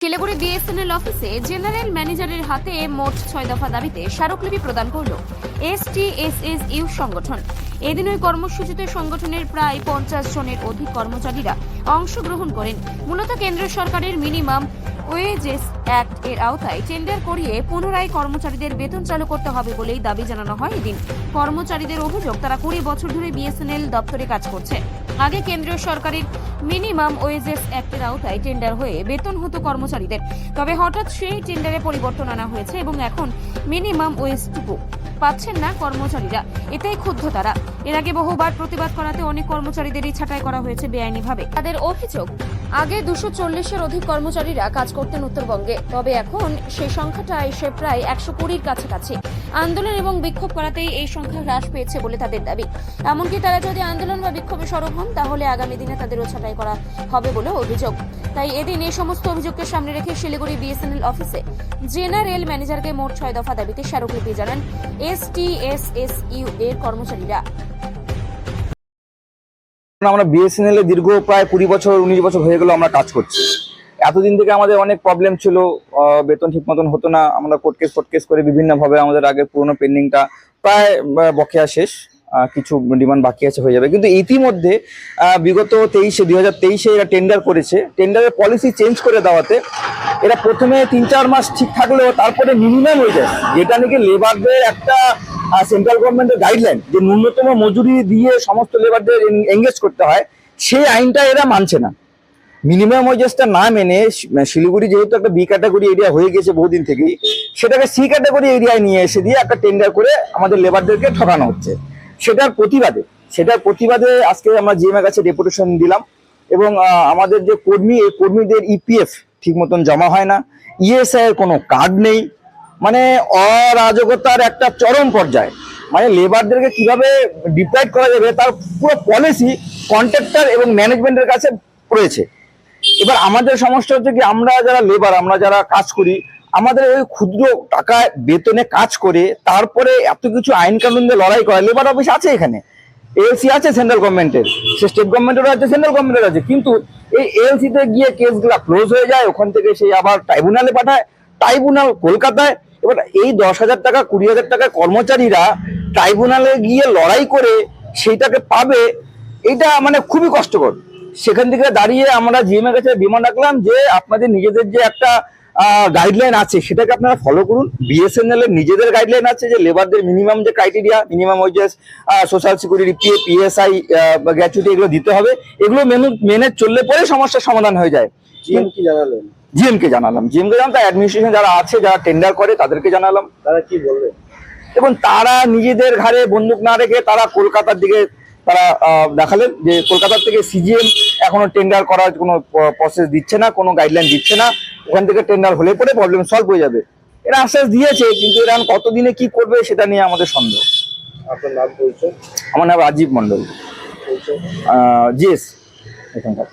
Siliguri BSNL অফিসে general ম্যানেজারের হাতে মোট 6 দফা দাবিতে স্মারকলিপি প্রদান করল STSSU সংগঠন। এদিন ওই কর্মসূচিতে সংগঠনের প্রায় 50 জনের অধিক কর্মচারীরা অংশগ্রহণ করেন। মূলত কেন্দ্র সরকারের মিনিমাম ওয়েজেস অ্যাক্ট এর আওতায় টেন্ডার করিয়ে পুনরায় কর্মচারীদের বেতন চালু করতে হবে বলেই দাবি জানানো হয়। এদিন কর্মচারীদের অভিযোগ, তারা 20 বছর ধরে বিএসএনএল দপ্তরে কাজ করছে। আগে কেন্দ্রীয় সরকারের মিনিমাম ওয়েজেস অ্যাক্টের আওতায় টেন্ডার হয়ে বেতন হতো কর্মচারীদের, তবে হঠাৎ সেই টেন্ডারে পরিবর্তন আনা হয়েছে এবং এখন মিনিমাম ওয়েজটুকু পাচ্ছেন না কর্মচারীরা। এতেই ক্ষুব্ধ তারা। এর আগে বহুবার প্রতিবাদ করাতে অনেক কর্মচারীদেরই ছাঁটাই করা হয়েছে বেআইনিভাবে। তাদের অভিযোগ, আগে 240-এর অধিক কর্মচারীরা কাজ করতেন উত্তরবঙ্গে, তবে এখন সেই সংখ্যাটা এসে প্রায় 120-র কাছাকাছি। আন্দোলন এবং বিক্ষোভ করাতেই এই সংখ্যা হ্রাস পেয়েছে বলে তাদের দাবি। এমনকি তারা যদি আন্দোলন বা বিক্ষোভে সরব হন তাহলে আগামী দিনে তাদেরও ছাঁটাই করা হবে বলে অভিযোগ। তাই এদিন এই সমস্ত অভিযোগকে সামনে রেখে শিলিগুড়ি বিএসএনএল অফিসে জেনারেল ম্যানেজারকে মোট 6 দফা দাবিতে স্মারকলিপি জানান STSSU এর কর্মচারীরা। আমরা বিএসএনএল এ দীর্ঘ প্রায় 20 বছর 19 বছর হয়ে গেল আমরা কাজ করছি। এতদিন থেকে আমাদের অনেক প্রবলেম ছিল, বেতন ঠিক মতন হতো না। আমরা কোর্ট কেস করে বিভিন্নভাবে আমাদের আগে পুরোনো পেন্ডিংটা প্রায় বকেয়া শেষ, কিছু ডিমান্ড বাকি আছে, হয়ে যাবে। কিন্তু ইতিমধ্যে বিগত 2023-এ এরা টেন্ডার করেছে। টেন্ডারের পলিসি চেঞ্জ করে দেওয়াতে এরা প্রথমে 3-4 মাস ঠিক থাকলেও তারপরে মিনিমাম ওয়েজেস, যেটা নাকি লেবারদের একটা সেন্ট্রাল গভর্নমেন্টের গাইডলাইন যে ন্যূনতম মজুরি দিয়ে সমস্ত লেবারদের এঙ্গেজ করতে হয়, সেই আইনটা এরা মানছে না। মিনিমাম ওয়েজেসটা না মেনে শিলিগুড়ি যেহেতু একটা বি ক্যাটাগরি এরিয়া হয়ে গেছে বহুদিন থেকেই, সেটাকে সি ক্যাটাগরি এরিয়ায় নিয়ে এসে দিয়ে একটা টেন্ডার করে আমাদের লেবারদেরকে ঠকানো হচ্ছে। সেটার প্রতিবাদে আজকে আমরা জিএমের কাছে ডেপুটেশন দিলাম এবং আমাদের যে কর্মী, এই কর্মীদের ইপিএফ ঠিক মতন জমা হয় না, ইএসআই এর কোনো কার্ড নেই, মানে অরাজকতার একটা চরম পর্যায়ে। মানে লেবারদেরকে কিভাবে ডিপ্লয়েড করা যাবে তার পুরো পলিসি কন্ট্রাক্টর এবং ম্যানেজমেন্টের কাছে রয়েছে। এবার আমাদের সমস্যা হচ্ছে কি, আমরা যারা লেবার, আমরা যারা কাজ করি, আমাদের ওই ক্ষুদ্র টাকায় বেতনে কাজ করে তারপরে এত কিছু আইন কানুন দিয়ে লড়াই করা। লেবার অফিস আছে এখানে, এএলসি আছে সেন্ট্রাল গভর্নমেন্টের, সে স্টেট গভর্নমেন্টেরও আছে, সেন্ট্রাল গভর্নমেন্টের আছে, কিন্তু এই এএলসিতে গিয়ে কেসগুলা ক্লোজ হয়ে যায়, ওখান থেকে সেই আবার ট্রাইব্যুনালে পাঠায়, ট্রাইব্যুনাল কলকাতায়। এবার এই 10,000 টাকা 20,000 টাকার কর্মচারীরা ট্রাইব্যুনালে গিয়ে লড়াই করে সেইটাকে পাবে, এটা মানে খুবই কষ্টকর। সেখান থেকে দাঁড়িয়ে আমরা জিএমের কাছে ডিমান্ড রাখলাম যে আপনাদের নিজেদের যে একটা গাইডলাইন আছে সেটাকে আপনারা ফলো করুন। বিএসএনএল এর নিজেদের গাইডলাইন আছে যে লেবারদের মিনিমাম যে criteria, minimum wages, social security, PF, PSI, gratuity, এগুলো দিতে হবে। এগুলো মেনে চললে পরে সমস্যার সমাধান হয়ে যায়। কি জানালেন? জিএমকে জানালাম, তার অ্যাডমিনিস্ট্রেশন যারা আছে, যারা টেন্ডার করে, তাদেরকে জানালাম। তারা কি বলবে? এবং তারা নিজেদের ঘাড়ে বন্দুক না রেখে তারা কলকাতার দিকে তারা দেখালেন যে কলকাতার থেকে সিজিএম এখনো টেন্ডার করার কোনো প্রসেস দিচ্ছে না, কোনো গাইডলাইন দিচ্ছে না। ওখান থেকে টেন্ডার হলে পরে প্রবলেম সলভ হয়ে যাবে, এরা আশ্বাস দিয়েছে, কিন্তু এরা কতদিনে কি করবে সেটা নিয়ে আমাদের সন্দেহ। আপনার নাম বলছেন? আমার নাম রাজীব মন্ডল, জিএস এখানকার।